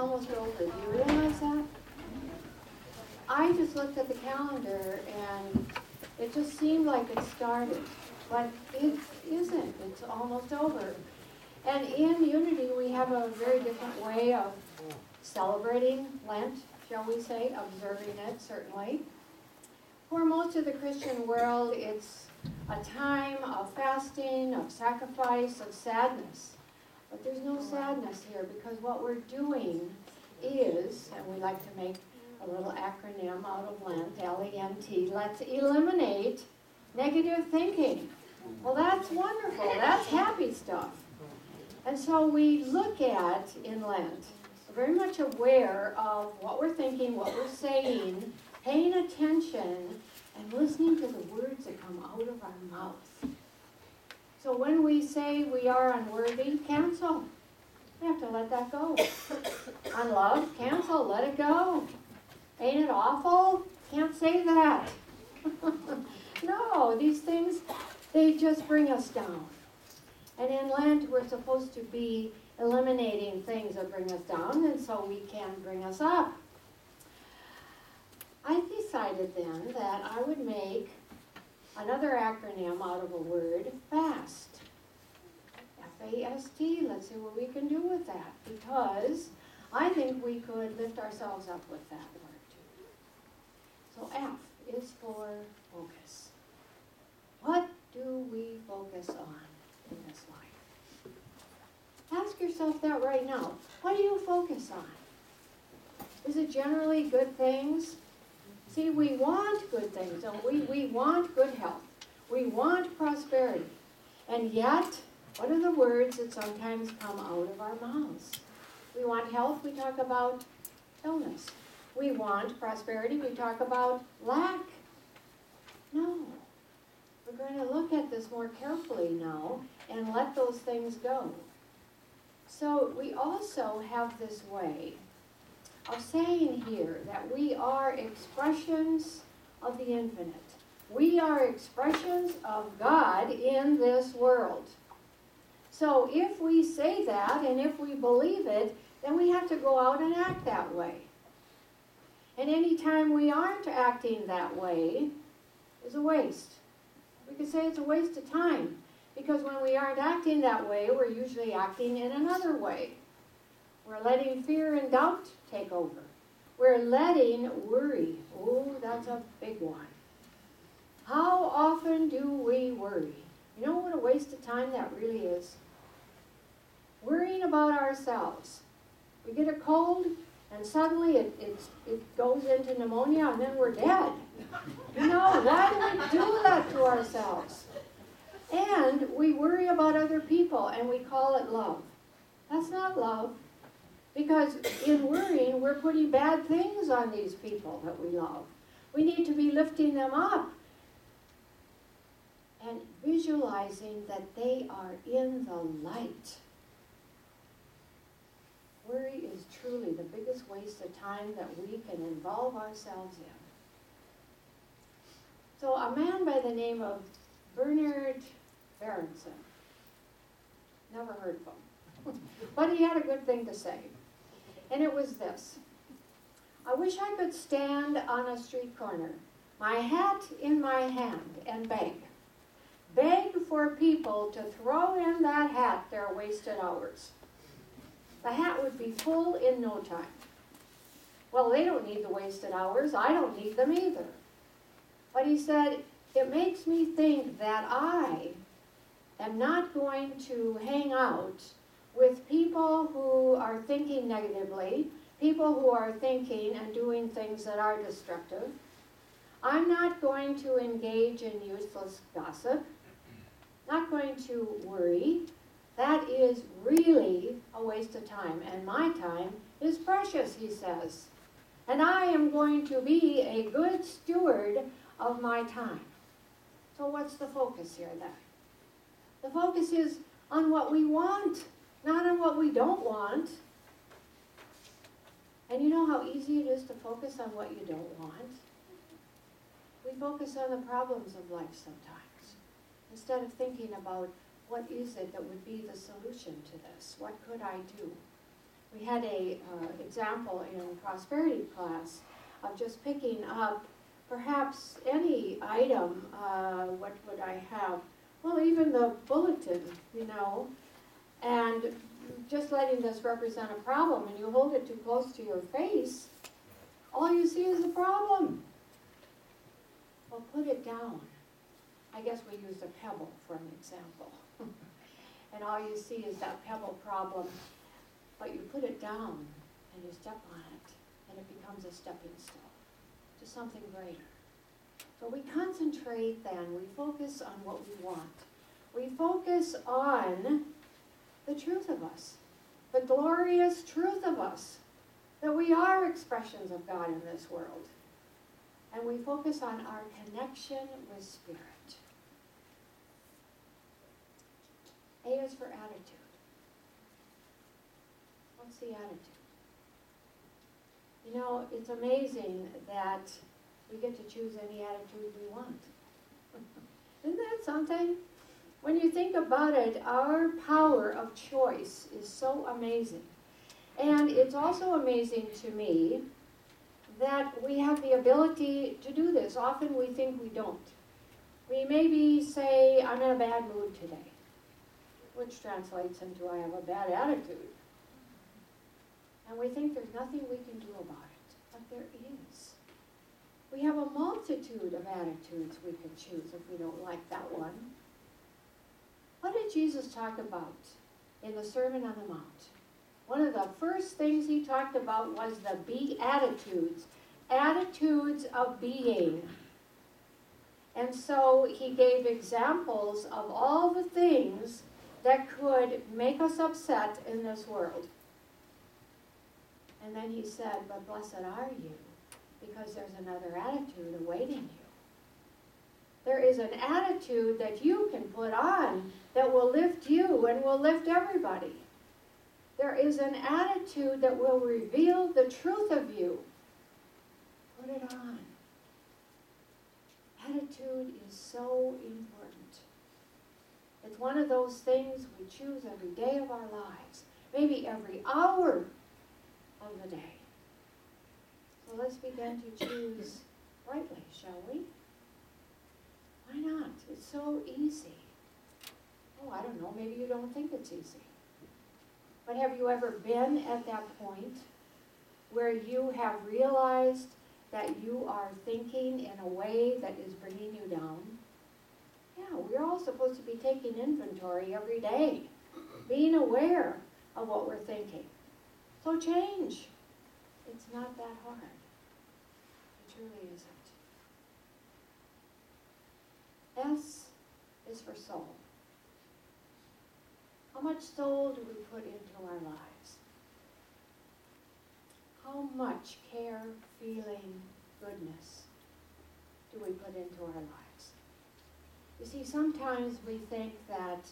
almost over. Do you realize that? I just looked at the calendar and it just seemed like it started, but it isn't. It's almost over. And in Unity, we have a very different way of celebrating Lent, shall we say, observing it, certainly. For most of the Christian world, it's a time of fasting, of sacrifice, of sadness. But there's no sadness here, because what we're doing is, and we like to make a little acronym out of Lent, L-E-N-T, let's eliminate negative thinking. Well, that's wonderful. That's happy stuff. And so we look at, in Lent, very much aware of what we're thinking, what we're saying, paying attention, and listening to the words that come out of our mouth. So when we say we are unworthy, cancel. We have to let that go. Unloved, cancel, let it go. Ain't it awful? Can't say that. No, these things, they just bring us down. And in Lent, we're supposed to be eliminating things that bring us down, and so we can bring us up. I decided then that I would make another acronym out of a word, FAST. F-A-S-T, let's see what we can do with that, because I think we could lift ourselves up with that word too. So F is for focus. What do we focus on in this life? Ask yourself that right now. What do you focus on? Is it generally good things? See, we want good things, don't we? We want good health. We want prosperity. And yet, what are the words that sometimes come out of our mouths? We want health, we talk about illness. We want prosperity, we talk about lack. No. We're going to look at this more carefully now and let those things go. So we also have this way of saying here that we are expressions of the infinite. We are expressions of God in this world. So if we say that and if we believe it, then we have to go out and act that way. And any time we aren't acting that way is a waste. We could say it's a waste of time, because when we aren't acting that way, we're usually acting in another way. We're letting fear and doubt take over. We're letting worry. Oh, that's a big one. How often do we worry? You know what a waste of time that really is? Worrying about ourselves. We get a cold, and suddenly it goes into pneumonia, and then we're dead. You know, why do we do that to ourselves? And we worry about other people, and we call it love. That's not love. Because in worrying, we're putting bad things on these people that we love. We need to be lifting them up and visualizing that they are in the light. Worry is truly the biggest waste of time that we can involve ourselves in. So a man by the name of Bernard Berenson, never heard of him, but he had a good thing to say. And it was this: I wish I could stand on a street corner, my hat in my hand, and beg. Beg for people to throw in that hat their wasted hours. The hat would be full in no time. Well, they don't need the wasted hours. I don't need them either. But he said, it makes me think that I am not going to hang out with people who are thinking negatively, people who are thinking and doing things that are destructive. I'm not going to engage in useless gossip, not going to worry. That is really a waste of time, and my time is precious, he says. And I am going to be a good steward of my time. So what's the focus here then? The focus is on what we want, not on what we don't want. And you know how easy it is to focus on what you don't want? We focus on the problems of life sometimes, instead of thinking about what is it that would be the solution to this? What could I do? We had a example in prosperity class of just picking up perhaps any item. What would I have? Well, even the bulletin, and just letting this represent a problem, and you hold it too close to your face, all you see is the problem. Well, put it down. I guess we used a pebble for an example. And all you see is that pebble problem, but you put it down and you step on it, and it becomes a stepping stone to something greater. So we concentrate then, we focus on what we want. We focus on the truth of us, the glorious truth of us, that we are expressions of God in this world. And we focus on our connection with Spirit. A is for attitude. What's the attitude? It's amazing that we get to choose any attitude we want. Isn't that something? When you think about it, our power of choice is so amazing. And it's also amazing to me that we have the ability to do this. Often we think we don't. We maybe say, I'm in a bad mood today, which translates into I have a bad attitude. And we think there's nothing we can do about it, but there is. We have a multitude of attitudes we could choose if we don't like that one. What did Jesus talk about in the Sermon on the Mount? One of the first things he talked about was the Beatitudes, attitudes of being. And so he gave examples of all the things that could make us upset in this world. And then he said, but blessed are you, because there's another attitude awaiting you. There is an attitude that you can put on that will lift you and will lift everybody. There is an attitude that will reveal the truth of you. Put it on. Attitude is so important. It's one of those things we choose every day of our lives, maybe every hour of the day. So let's begin to choose rightly, shall we? Why not? It's so easy. Oh, I don't know, maybe you don't think it's easy. But have you ever been at that point where you have realized that you are thinking in a way that is bringing you down? Yeah, we're all supposed to be taking inventory every day, being aware of what we're thinking. So change. It's not that hard. It truly isn't. S is for soul. How much soul do we put into our lives? How much care, feeling, goodness do we put into our lives? You see, sometimes we think that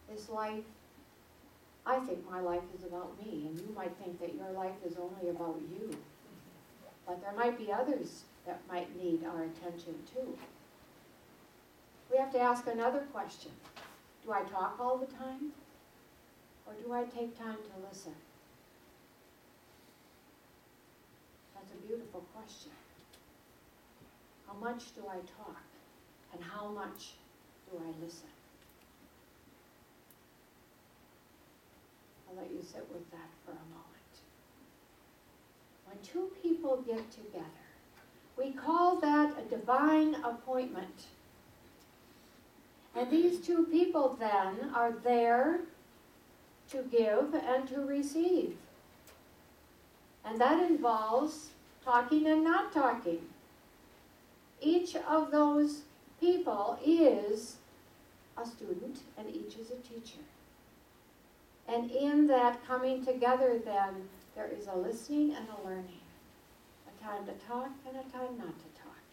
this life, I think my life is about me, and you might think that your life is only about you. But there might be others that might need our attention too. We have to ask another question. Do I talk all the time? Or do I take time to listen? That's a beautiful question. How much do I talk? And how much do I listen? I'll let you sit with that for a moment. When two people get together, we call that a divine appointment. And these two people then are there to give and to receive. And that involves talking and not talking. Each of those people is a student and each is a teacher. And in that coming together then, there is a listening and a learning. A time to talk and a time not to talk.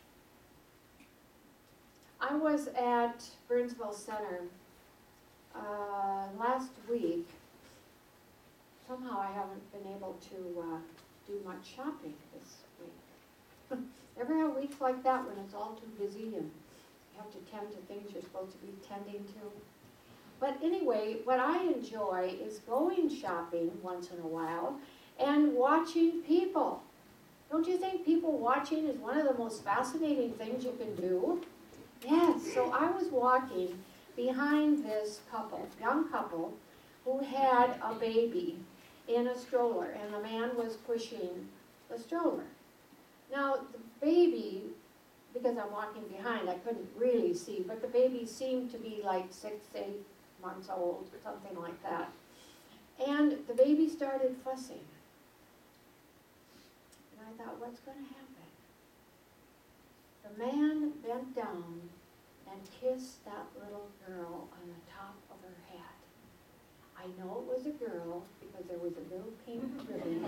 I was at Burnsville Center last week. Somehow I haven't been able to do much shopping this week. Ever have weeks like that when it's all too busy and you have to tend to things you're supposed to be tending to? But anyway, what I enjoy is going shopping once in a while and watching people. Don't you think people watching is one of the most fascinating things you can do? Yes, so I was walking behind this couple, young couple, who had a baby in a stroller, and the man was pushing the stroller. Now, the baby, because I'm walking behind, I couldn't really see, but the baby seemed to be like 6, 8 months old, or something like that. And the baby started fussing. And I thought, what's going to happen? The man bent down and kissed that little girl on the top of her head. I know it was a girl because there was a little pink ribbon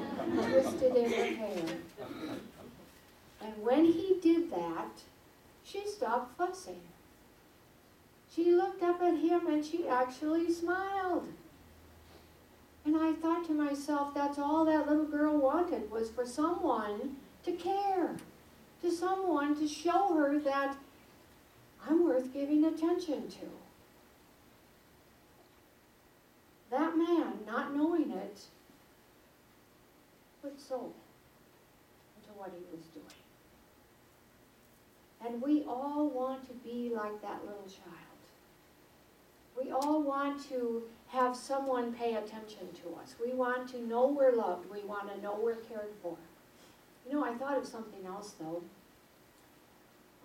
twisted in her hair. And when he did that, she stopped fussing. She looked up at him and she actually smiled. And I thought to myself, that's all that little girl wanted, was for someone to care, to someone to show her that I'm worth giving attention to. That man, not knowing it, put soul into what he was doing. And we all want to be like that little child. We all want to have someone pay attention to us. We want to know we're loved. We want to know we're cared for. You know, I thought of something else, though.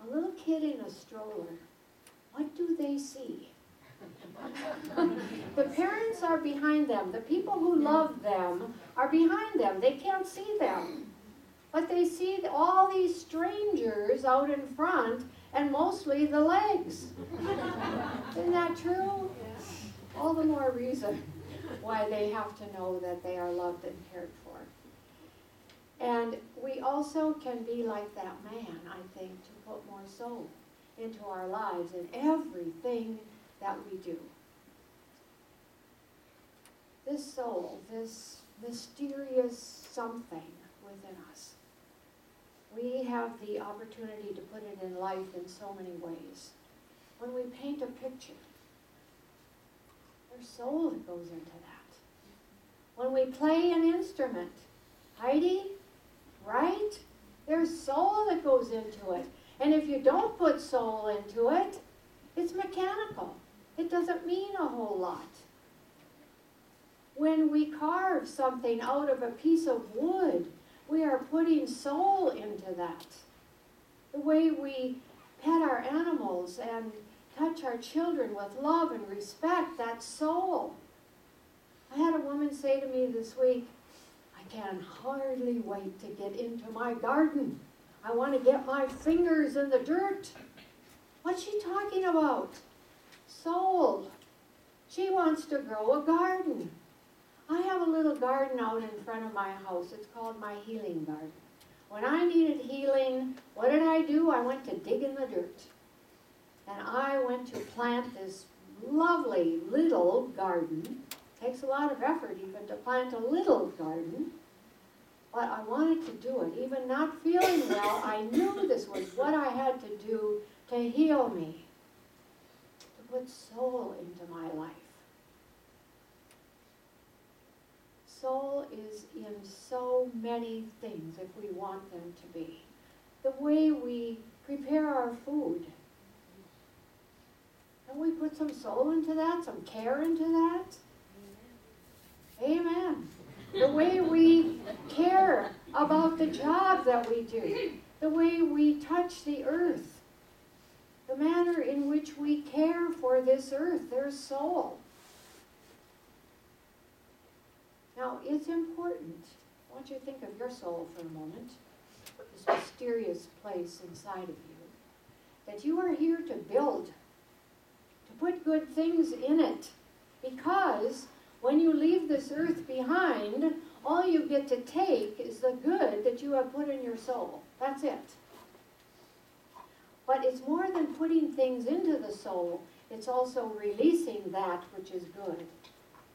A little kid in a stroller, what do they see? The parents are behind them. The people who love them are behind them. They can't see them. But they see all these strangers out in front, and mostly the legs. Isn't that true? Yeah. All the more reason why they have to know that they are loved and cared for. And we also can be like that man, I think, to put more soul into our lives in everything that we do. This soul, this mysterious something within us, we have the opportunity to put it in life in so many ways. When we paint a picture, there's soul that goes into that. When we play an instrument, Heidi, right? There's soul that goes into it. And if you don't put soul into it, it's mechanical. It doesn't mean a whole lot. When we carve something out of a piece of wood, we are putting soul into that. The way we pet our animals and touch our children with love and respect, that's soul. I had a woman say to me this week, I can hardly wait to get into my garden. I want to get my fingers in the dirt. What's she talking about? Soul. She wants to grow a garden. I have a little garden out in front of my house. It's called my healing garden. When I needed healing, what did I do? I went to dig in the dirt. And I went to plant this lovely little garden. It takes a lot of effort even to plant a little garden. But I wanted to do it. Even not feeling well, I knew this was what I had to do to heal me. To put soul into my life. Soul is in so many things if we want them to be. The way we prepare our food. Don't we put some soul into that, some care into that? Amen. Amen. The way we care about the job that we do. The way we touch the earth. The manner in which we care for this earth. There's soul. Now, it's important, I want you to think of your soul for a moment, this mysterious place inside of you, that you are here to build, to put good things in it, because when you leave this earth behind, all you get to take is the good that you have put in your soul. That's it. But it's more than putting things into the soul, it's also releasing that which is good.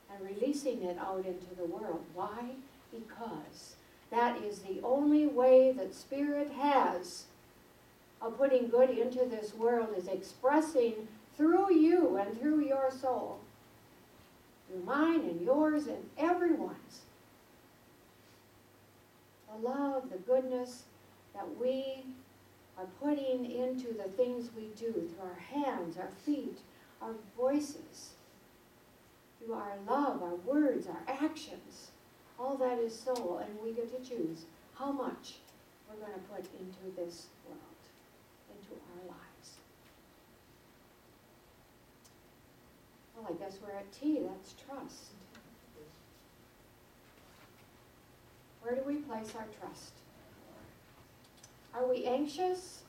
And releasing it out into the world. Why? Because that is the only way that Spirit has of putting good into this world, is expressing through you and through your soul through mine and yours and everyone's. The love, the goodness that we are putting into the things we do through our hands, our feet, our voices, through our love, our words, our actions. All that is soul, and we get to choose how much we're going to put into this world, into our lives. Well, I guess we're at T. That's trust. Where do we place our trust? Are we anxious?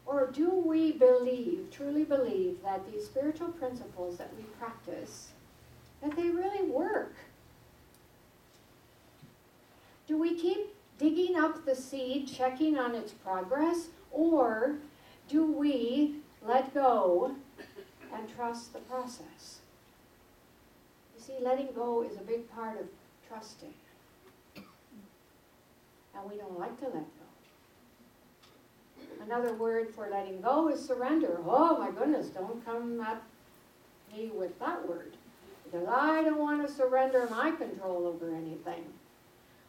Or do we believe, truly believe, that these spiritual principles that we practice, that they really work? Do we keep digging up the seed, checking on its progress, or do we let go and trust the process? You see, letting go is a big part of trusting. And we don't like to let go. Another word for letting go is surrender. Oh my goodness, don't come at me with that word. Because I don't want to surrender my control over anything.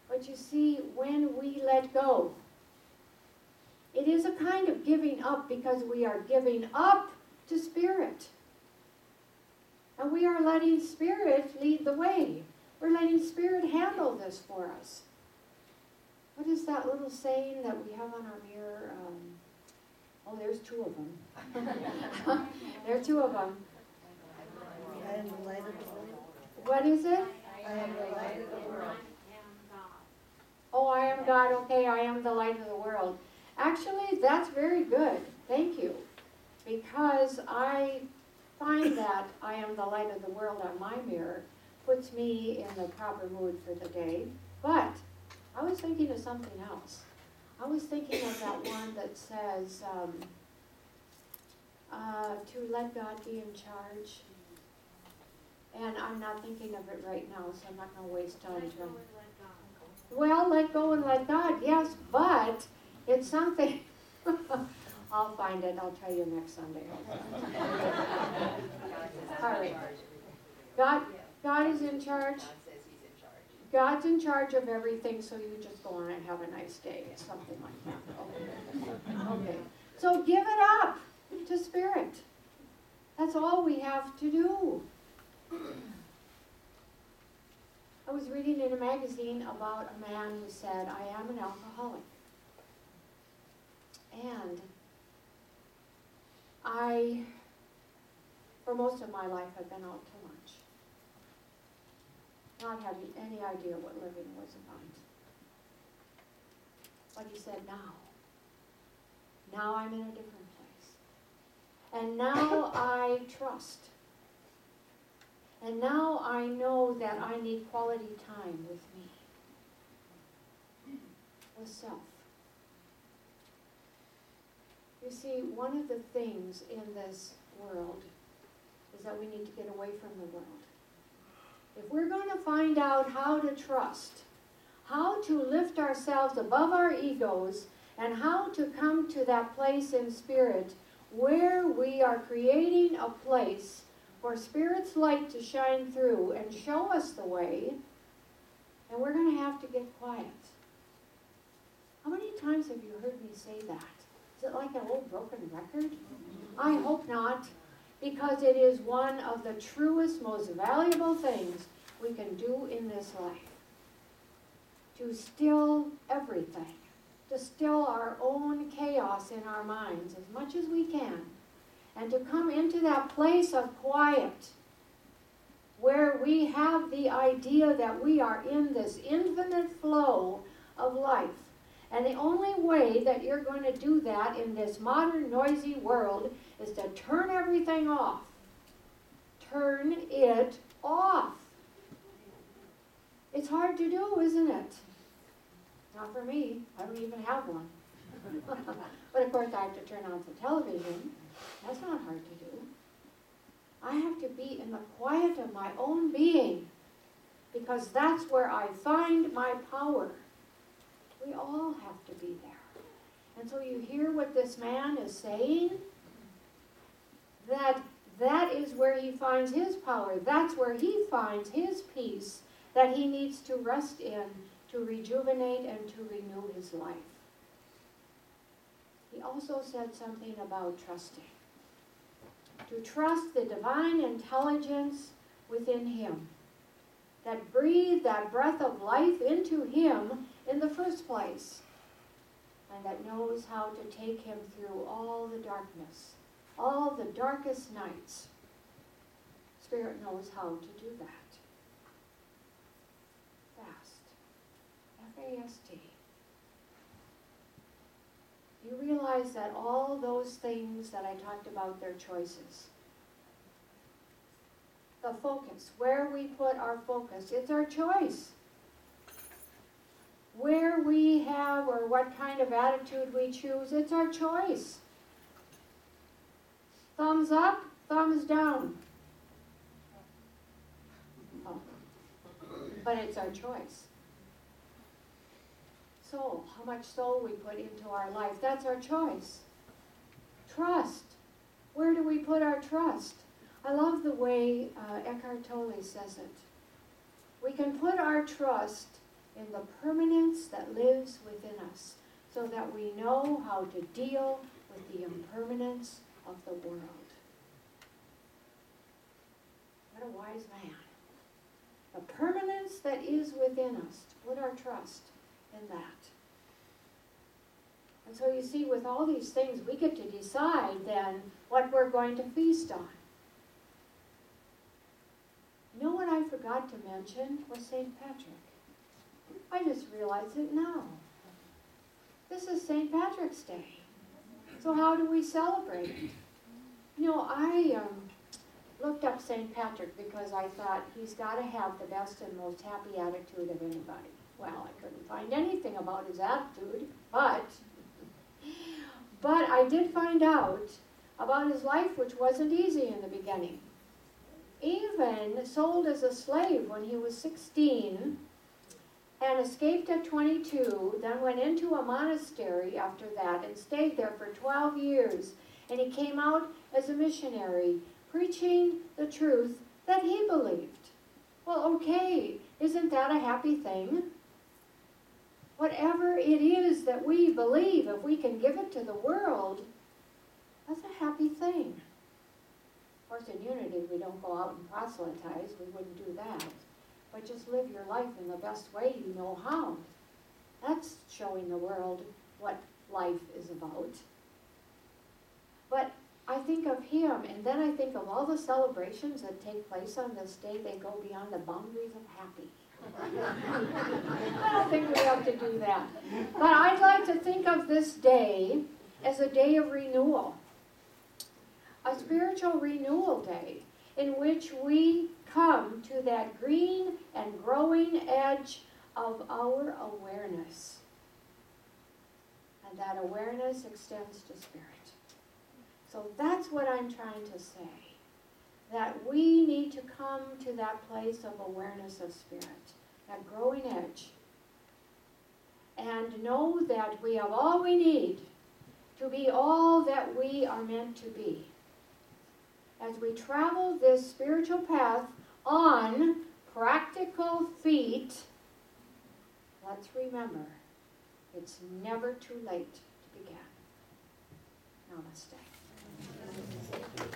But you see, when we let go, it is a kind of giving up because we are giving up to Spirit. And we are letting Spirit lead the way. We're letting Spirit handle this for us. What is that little saying that we have on our mirror? There's two of them. There are two of them. I am the light of the world. What is it? I am the light of the world. Oh, I am God. Okay, I am the light of the world. Actually, that's very good. Thank you. Because I find that I am the light of the world on my mirror puts me in the proper mood for the day. But I was thinking of something else. I was thinking of that one that says to let God be in charge. And I'm not thinking of it right now, so I'm not going to waste time. Well, let go and let God, yes, but it's something. I'll find it. I'll tell you next Sunday. All right. God is in charge. God's in charge of everything, so you just go on and have a nice day, something like that. Okay. So give it up to Spirit. That's all we have to do. I was reading in a magazine about a man who said, I am an alcoholic. And for most of my life, I've been out to lunch. Not having any idea what living was about. But he said, now I'm in a different place. And now I trust. And now I know that I need quality time with me, with self. You see, one of the things in this world is that we need to get away from the world. If we're going to find out how to trust, how to lift ourselves above our egos, and how to come to that place in Spirit where we are creating a place for Spirit's light to shine through and show us the way, then we're going to have to get quiet. How many times have you heard me say that? Is it like an old broken record? I hope not, because it is one of the truest, most valuable things we can do in this life. To still everything, to still our own chaos in our minds as much as we can, and to come into that place of quiet where we have the idea that we are in this infinite flow of life. And the only way that you're going to do that in this modern noisy world is to turn everything off. Turn it off. It's hard to do, isn't it? Not for me. I don't even have one. But of course I have to turn on the television. That's not hard to do. I have to be in the quiet of my own being, because that's where I find my power. We all have to be there. And so you hear what this man is saying? That that is where he finds his power. That's where he finds his peace that he needs to rest in, to rejuvenate and to renew his life. He also said something about trusting. To trust the divine intelligence within him that breathed that breath of life into him in the first place, and that knows how to take him through all the darkness, all the darkest nights. Spirit knows how to do that. Fast. F-A-S-T. You realize that all those things that I talked about, they're choices. The focus, where we put our focus, it's our choice. Where we have or what kind of attitude we choose, it's our choice. Thumbs up, thumbs down. Oh. But it's our choice. Soul, how much soul we put into our life, that's our choice. Trust, where do we put our trust? I love the way Eckhart Tolle says it. We can put our trust in the permanence that lives within us, so that we know how to deal with the impermanence of the world. What a wise man. The permanence that is within us, to put our trust in that. And so you see, with all these things, we get to decide then what we're going to feast on. You know what I forgot to mention was St. Patrick. I just realized it now. This is St. Patrick's Day. So how do we celebrate it? You know, I looked up St. Patrick because I thought he's got to have the best and most happy attitude of anybody. Well, I couldn't find anything about his attitude, but I did find out about his life, which wasn't easy in the beginning. Even sold as a slave when he was 16 and escaped at 22, then went into a monastery after that and stayed there for 12 years. And he came out as a missionary, preaching the truth that he believed. Well, okay, isn't that a happy thing? Whatever it is that we believe, if we can give it to the world, that's a happy thing. Of course, in unity, we don't go out and proselytize. We wouldn't do that. But just live your life in the best way you know how. That's showing the world what life is about. But I think of him, and then I think of all the celebrations that take place on this day. They go beyond the boundaries of happy. I don't think we have to do that. But I'd like to think of this day as a day of renewal. A spiritual renewal day in which we come to that green and growing edge of our awareness. And that awareness extends to spirit. So that's what I'm trying to say. That we need to come to that place of awareness of spirit, that growing edge, and know that we have all we need to be all that we are meant to be. As we travel this spiritual path on practical feet, let's remember, it's never too late to begin. Namaste.